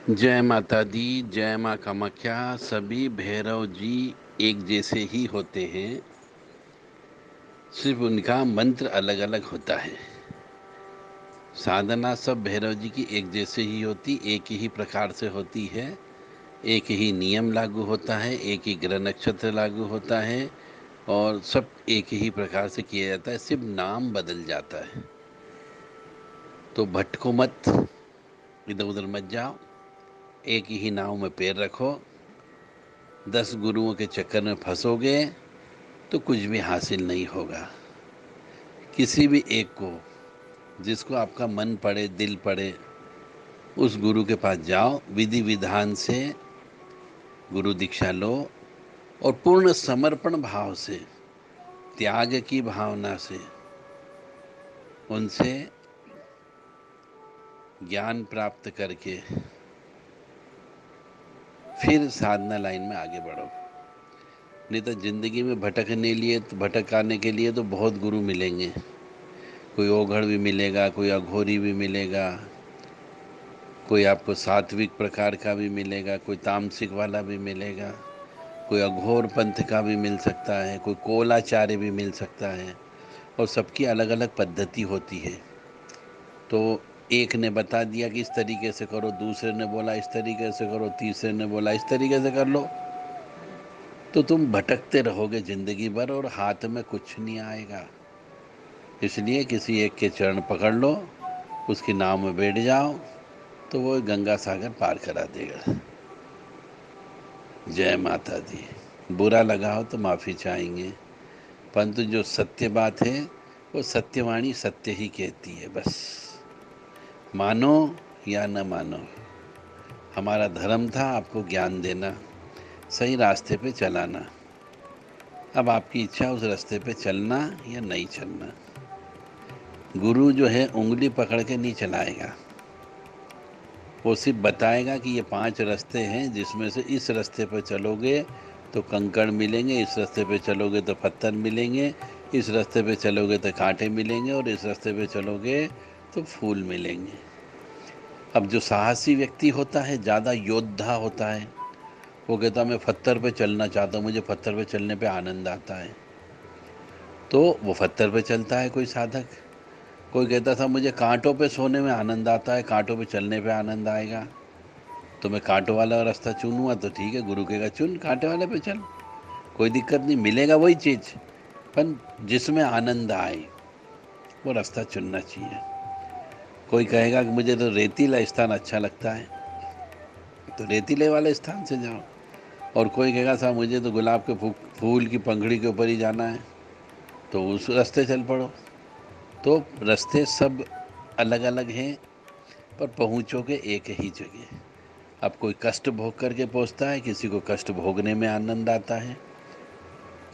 जय माता दी। जय माँ कामाख्या। सभी भैरव जी एक जैसे ही होते हैं, सिर्फ उनका मंत्र अलग अलग होता है। साधना सब भैरव जी की एक जैसे ही होती, एक ही प्रकार से होती है। एक ही नियम लागू होता है, एक ही ग्रह नक्षत्र लागू होता है और सब एक ही प्रकार से किया जाता है, सिर्फ नाम बदल जाता है। तो भटको मत, इधर उधर मत जाओ, एक ही नाव में पैर रखो। 10 गुरुओं के चक्कर में फंसोगे तो कुछ भी हासिल नहीं होगा। किसी भी एक को, जिसको आपका मन पड़े, दिल पड़े, उस गुरु के पास जाओ, विधि विधान से गुरु दीक्षा लो और पूर्ण समर्पण भाव से, त्याग की भावना से उनसे ज्ञान प्राप्त करके फिर साधना लाइन में आगे बढ़ो। नहीं तो जिंदगी में भटकाने के लिए तो बहुत गुरु मिलेंगे। कोई ओघड़ भी मिलेगा, कोई अघोरी भी मिलेगा, कोई आपको सात्विक प्रकार का भी मिलेगा, कोई तामसिक वाला भी मिलेगा, कोई अघोर पंथ का भी मिल सकता है, कोई कोलाचार्य भी मिल सकता है। और सबकी अलग अलग पद्धति होती है। तो एक ने बता दिया कि इस तरीके से करो, दूसरे ने बोला इस तरीके से करो, तीसरे ने बोला इस तरीके से कर लो, तो तुम भटकते रहोगे जिंदगी भर और हाथ में कुछ नहीं आएगा। इसलिए किसी एक के चरण पकड़ लो, उसके नाम में बैठ जाओ, तो वो गंगा सागर पार करा देगा। जय माता दी। बुरा लगा हो तो माफ़ी चाहेंगे, परंतु जो सत्य बात है वो सत्यवाणी सत्य ही कहती है। बस मानो या न मानो, हमारा धर्म था आपको ज्ञान देना, सही रास्ते पे चलाना। अब आपकी इच्छा उस रास्ते पे चलना या नहीं चलना। गुरु जो है उंगली पकड़ के नहीं चलाएगा, वो सिर्फ बताएगा कि ये 5 रास्ते हैं, जिसमें से इस रास्ते पर चलोगे तो कंकड़ मिलेंगे, इस रास्ते पे चलोगे तो पत्थर मिलेंगे, इस रास्ते पे चलोगे तो कांटे मिलेंगे और इस रास्ते पे चलोगे तो फूल मिलेंगे। अब जो साहसी व्यक्ति होता है, ज़्यादा योद्धा होता है, वो कहता मैं पत्थर पे चलना चाहता हूँ, मुझे पत्थर पे चलने पे आनंद आता है, तो वो पत्थर पे चलता है कोई साधक। कोई कहता था मुझे कांटों पे सोने में आनंद आता है, कांटों पे चलने पे आनंद आएगा, तो मैं कांटों वाला रास्ता चुनूंगा। तो ठीक है, गुरु कहेगा चुन कांटे वाले पे चल, कोई दिक्कत नहीं, मिलेगा वही चीज़, पर जिसमें आनंद आए वो रास्ता चुनना चाहिए। कोई कहेगा कि मुझे तो रेतीला स्थान अच्छा लगता है, तो रेतीले वाले स्थान से जाओ। और कोई कहेगा साहब मुझे तो गुलाब के फूल की पंखड़ी के ऊपर ही जाना है, तो उस रास्ते चल पड़ो। तो रास्ते सब अलग अलग हैं, पर पहुँचोगे एक ही जगह। अब कोई कष्ट भोग करके पहुँचता है, किसी को कष्ट भोगने में आनंद आता है,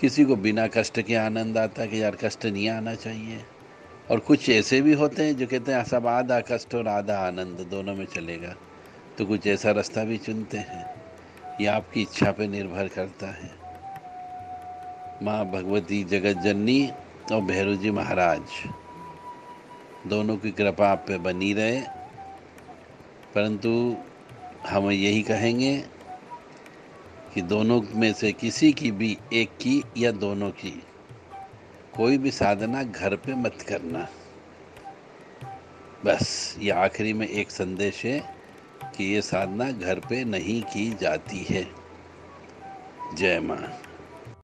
किसी को बिना कष्ट के आनंद आता है कि यार कष्ट नहीं आना चाहिए। और कुछ ऐसे भी होते हैं जो कहते हैं सब आधा कष्ट और आधा आनंद दोनों में चलेगा, तो कुछ ऐसा रास्ता भी चुनते हैं। ये आपकी इच्छा पे निर्भर करता है। माँ भगवती जगत जननी और भैरू जी महाराज दोनों की कृपा आप पे बनी रहे। परंतु हम यही कहेंगे कि दोनों में से किसी की भी, एक की या दोनों की, कोई भी साधना घर पे मत करना। बस ये आखिरी में एक संदेश है कि ये साधना घर पे नहीं की जाती है। जय माँ।